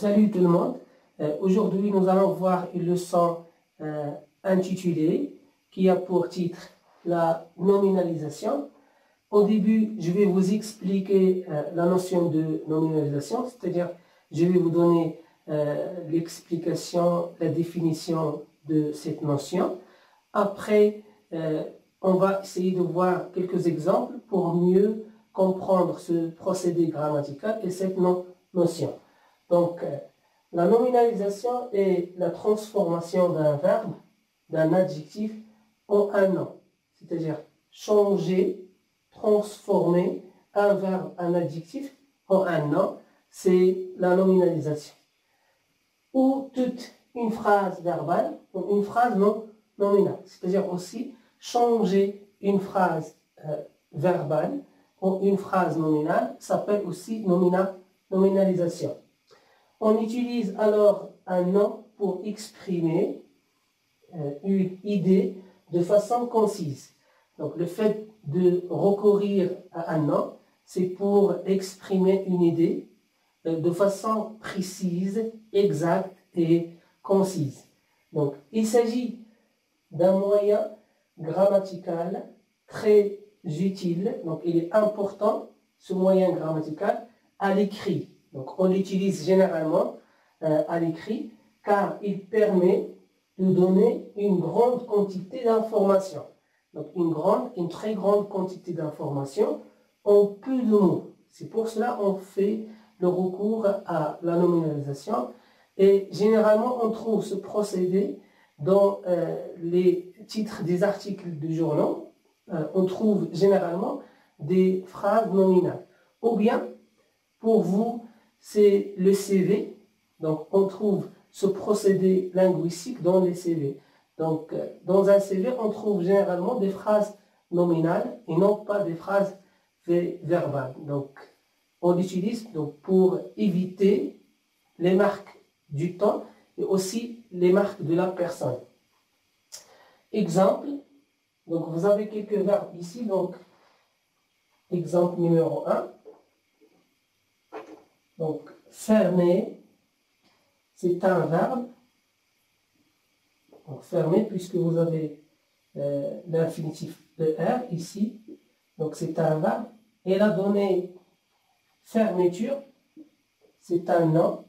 Salut tout le monde. Aujourd'hui, nous allons voir une leçon intitulée qui a pour titre la nominalisation. Au début, je vais vous expliquer la notion de nominalisation, c'est-à-dire je vais vous donner l'explication, la définition de cette notion. Après, on va essayer de voir quelques exemples pour mieux comprendre ce procédé grammatical et cette notion. Donc, la nominalisation est la transformation d'un verbe, d'un adjectif en un nom. C'est-à-dire changer, transformer un verbe, un adjectif en un nom, c'est la nominalisation. Ou toute une phrase verbale, ou une phrase non nominale. C'est-à-dire aussi changer une phrase verbale en une phrase nominale s'appelle aussi nominalisation. On utilise alors un nom pour exprimer une idée de façon concise. Donc le fait de recourir à un nom, c'est pour exprimer une idée de façon précise, exacte et concise. Donc il s'agit d'un moyen grammatical très utile. Donc il est important, ce moyen grammatical, à l'écrit. Donc on l'utilise généralement à l'écrit car il permet de donner une grande quantité d'informations. Donc une très grande quantité d'informations en peu de mots. C'est pour cela qu'on fait le recours à la nominalisation. Et généralement on trouve ce procédé dans les titres des articles de journaux. On trouve généralement des phrases nominales. Ou bien, pour vous, c'est le CV. Donc, on trouve ce procédé linguistique dans les CV. Donc, dans un CV, on trouve généralement des phrases nominales et non pas des phrases verbales. Donc, on l'utilise pour éviter les marques du temps et aussi les marques de la personne. Exemple, donc vous avez quelques verbes ici. Donc, exemple numéro 1. Donc, fermer, c'est un verbe. Donc, fermer, puisque vous avez l'infinitif ER ici. Donc, c'est un verbe. Et la donnée fermeture, c'est un nom.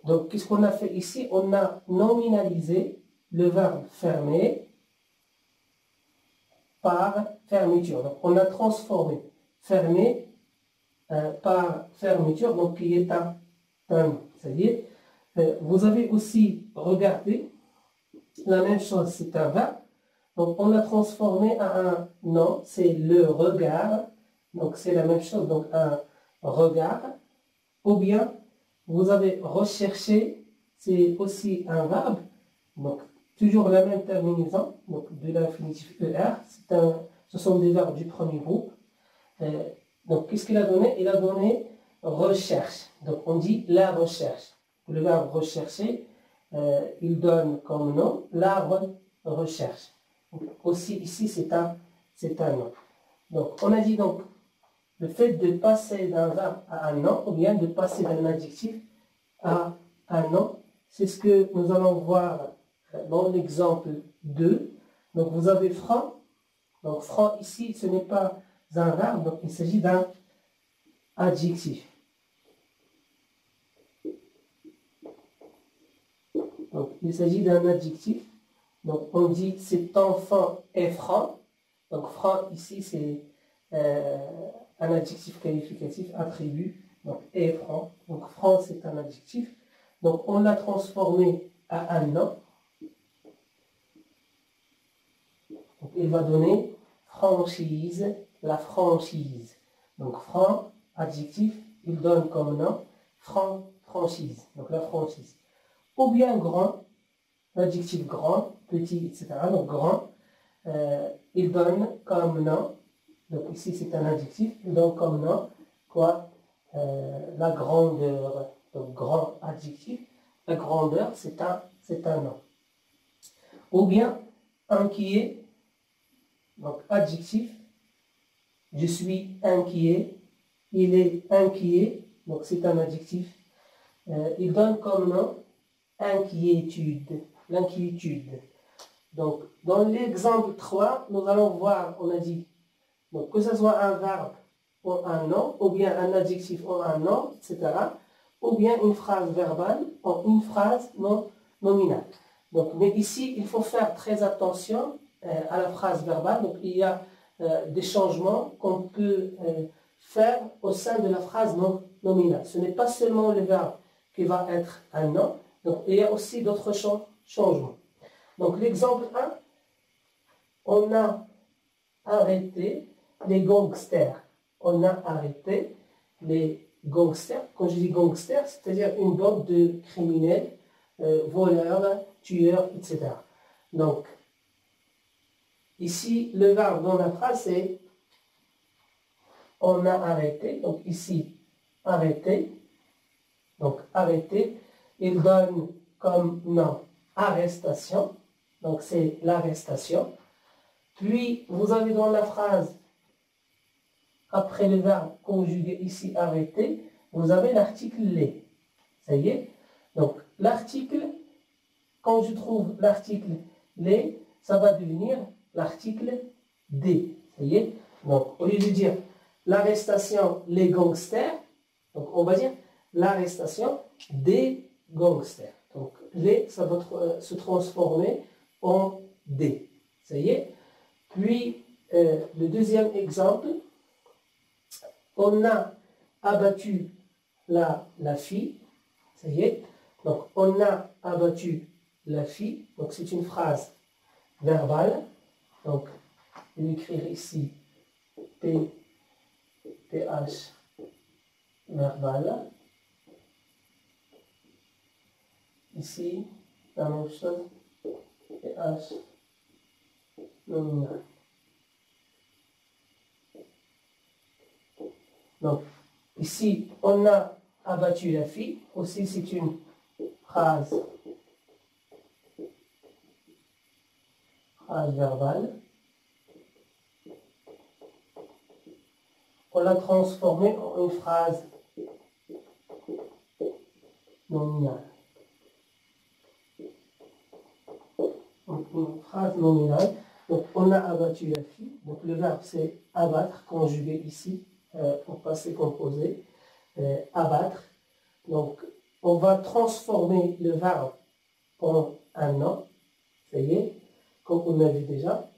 Donc, qu'est-ce qu'on a fait ici? On a nominalisé le verbe fermer par fermeture. Donc, on a transformé fermer par fermeture, donc qui est un nom. C'est-à-dire, vous avez aussi regardé la même chose, c'est un verbe. Donc, on l'a transformé à un nom, c'est le regard. Donc, c'est la même chose, donc un regard. Ou bien, vous avez recherché, c'est aussi un verbe. Donc, toujours la même terminaison, donc de l'infinitif ER. Ce sont des verbes du premier groupe. Donc, qu'est-ce qu'il a donné? Il a donné recherche. Donc, on dit la recherche. Le verbe rechercher, il donne comme nom la recherche. Donc, aussi, ici, c'est un nom. Donc, on a dit donc, le fait de passer d'un verbe à un nom, ou bien de passer d'un adjectif à un nom, c'est ce que nous allons voir dans l'exemple 2. Donc, vous avez franc. Donc, franc, ici, ce n'est pas un verbe, donc il s'agit d'un adjectif. Donc, il s'agit d'un adjectif. Donc, on dit cet enfant est franc. Donc, franc, ici, c'est un adjectif qualificatif, attribut. Donc, est franc. Donc, franc, c'est un adjectif. Donc, on l'a transformé à un nom. Donc, il va donner franchise, la franchise. Donc, franc, adjectif, il donne comme nom franchise. Donc, la franchise. Ou bien grand, l'adjectif grand, petit, etc. Donc, grand, il donne comme nom. Donc, ici, c'est un adjectif. Il donne comme nom quoi? La grandeur. Donc, grand adjectif. La grandeur, c'est un nom. Ou bien, inquiet. Donc, adjectif. Je suis inquiet. Il est inquiet. donc c'est un adjectif. Il donne comme nom inquiétude, l'inquiétude. Donc, dans l'exemple 3, nous allons voir, on a dit, donc, que ce soit un verbe ou un nom, ou bien un adjectif ou un nom, etc., ou bien une phrase verbale ou une phrase non nominale. Donc, mais ici, il faut faire très attention à la phrase verbale. Donc, il y a des changements qu'on peut faire au sein de la phrase non nominale. Ce n'est pas seulement le verbe qui va être un nom, donc il y a aussi d'autres changements. Donc, l'exemple 1, on a arrêté les gangsters. On a arrêté les gangsters. Quand je dis gangsters, c'est-à-dire une bande de criminels, voleurs, tueurs, etc. Donc, ici, le verbe dans la phrase, c'est on a arrêté. Donc, ici, arrêter. Donc, arrêter. Il donne comme nom arrestation. Donc, c'est l'arrestation. Puis, vous avez dans la phrase, après le verbe conjugué ici, arrêter, vous avez l'article les. Ça y est? Donc, l'article, quand je trouve l'article les, ça va devenir l'article des. Ça y est? Donc, au lieu de dire l'arrestation les gangsters, donc on va dire l'arrestation des gangsters. Donc, les, ça va se transformer en des. Ça y est? Puis, le deuxième exemple, on a abattu la fille. Ça y est? Donc, on a abattu la fille. Donc, c'est une phrase verbale. Donc, je vais écrire ici PH verbal. Ici, la même chose, PH nominal. Donc, ici, on a abattu la fille. Aussi, c'est une phrase verbale. On l'a transformée en une phrase nominale. Une phrase nominale. Donc, on a abattu la fille. Donc, le verbe, c'est abattre, conjugué ici, au passé composé. Abattre. Donc, on va transformer le verbe en un nom. Ça y est, comme on a vu déjà.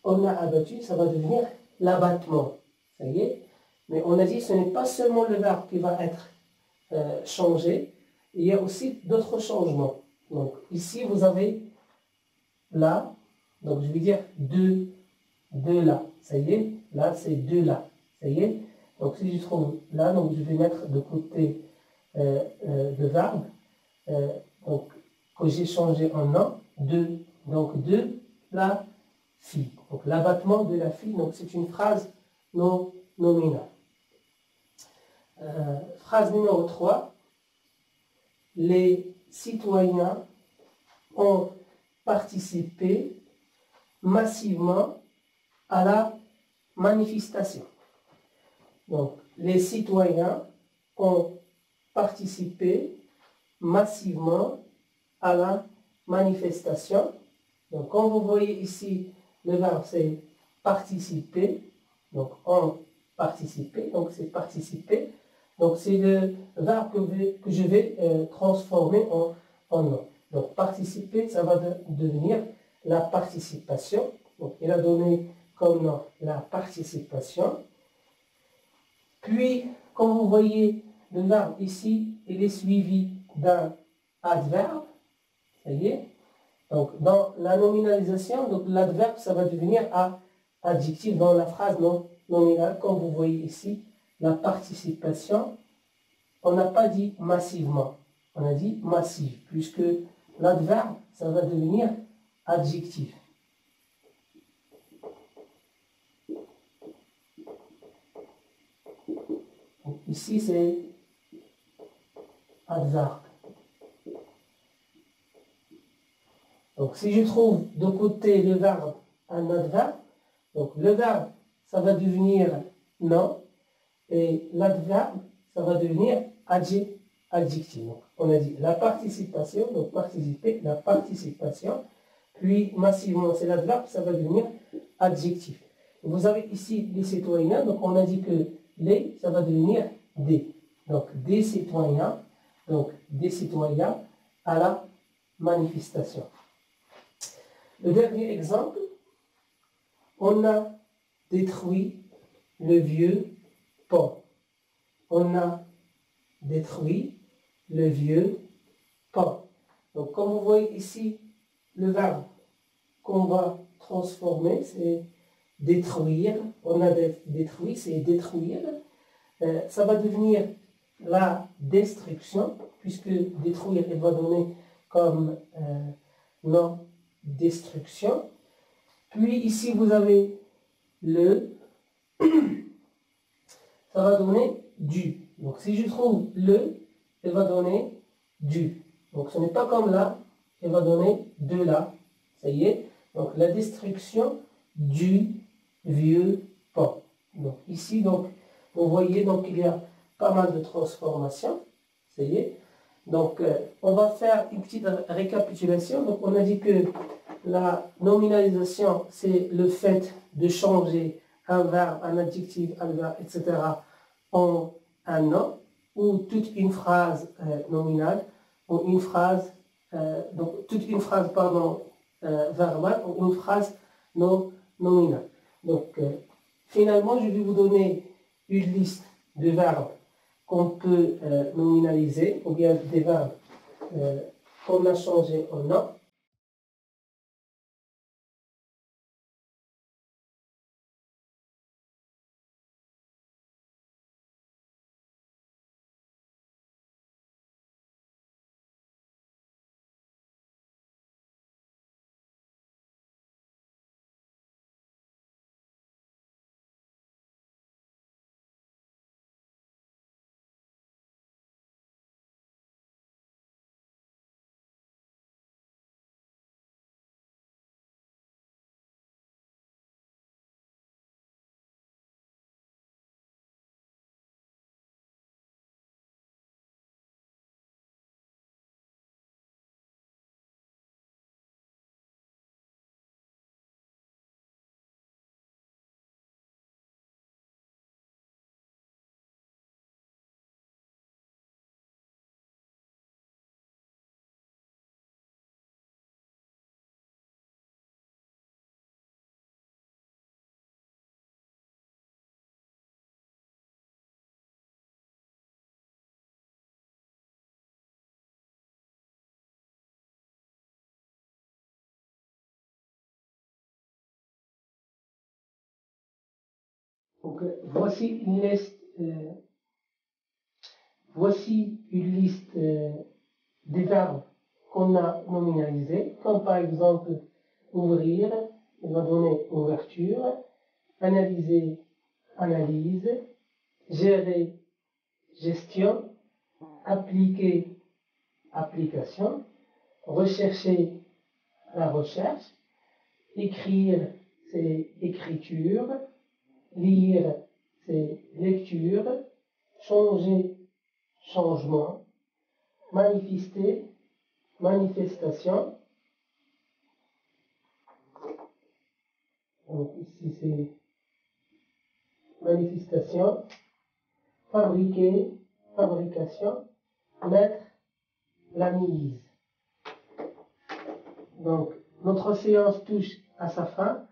On a abattu, ça va devenir l'abattement. Ça y est. Mais on a dit que ce n'est pas seulement le verbe qui va être changé. Il y a aussi d'autres changements. Donc, ici, vous avez là. Donc, je vais dire de là. Ça y est. Là, c'est de là. Ça y est. Donc, si je trouve là, donc je vais mettre de côté le verbe donc, que j'ai changé en nom, de. Donc, de la fille. Donc, l'abattement de la fille, donc c'est une phrase non nominale. Phrase numéro 3. Les citoyens ont participé massivement à la manifestation. Donc, les citoyens ont participé massivement à la manifestation. Donc, comme vous voyez ici, le verbe c'est participer. Donc, ont participé. Donc, c'est participer. Donc, c'est le verbe que je vais transformer en nom. Donc, participer, ça va devenir la participation. Donc, il a donné comme nom la participation. Puis, comme vous voyez, le verbe ici, il est suivi d'un adverbe. Ça y est. Donc, dans la nominalisation, donc l'adverbe, ça va devenir adjectif dans la phrase non nominale. Comme vous voyez ici, la participation, on n'a pas dit massivement, on a dit massive, puisque l'adverbe, ça va devenir adjectif. Donc, ici, c'est adverbe. Donc, si je trouve de côté le verbe un adverbe, donc le verbe, ça va devenir nom, et l'adverbe, ça va devenir adjectif. Donc, on a dit la participation, donc participer, la participation, puis massivement c'est l'adverbe, ça va devenir adjectif. Vous avez ici les citoyens, donc on a dit que les, ça va devenir des. Donc des citoyens à la manifestation. Le dernier exemple, on a détruit le vieux pont. On a détruit le vieux pont. Donc comme vous voyez ici, le verbe qu'on va transformer, c'est détruire. On a détruit, c'est détruire. Ça va devenir la destruction, puisque détruire, il va donner comme nom destruction. Puis ici, vous avez le, ça va donner du. Donc si je trouve le, il va donner du. Donc ce n'est pas comme là, il va donner de là. Ça y est. Donc la destruction du vieux pont. Donc ici, donc, vous voyez, donc il y a pas mal de transformations. Ça y est. Donc on va faire une petite récapitulation. Donc on a dit que la nominalisation, c'est le fait de changer un verbe, un adjectif, un verbe, etc. en un nom, ou toute une phrase nominale, ou une phrase, donc toute une phrase, pardon, verbale, ou une phrase non nominale. Donc finalement, je vais vous donner une liste de verbes qu'on peut nominaliser, ou bien des verbes qu'on a changé en nom. Donc, voici une liste, des verbes qu'on a nominalisés, comme par exemple ouvrir, il va donner ouverture, analyser, analyse, gérer, gestion, appliquer, application, rechercher, la recherche, écrire, c'est écriture, lire, c'est lecture, changer, changement, manifester, manifestation. Donc ici c'est manifestation, fabriquer, fabrication, mettre, la mise. Donc notre séance touche à sa fin.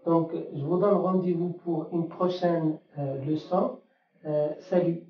Donc je vous donne rendez-vous pour une prochaine leçon. Salut.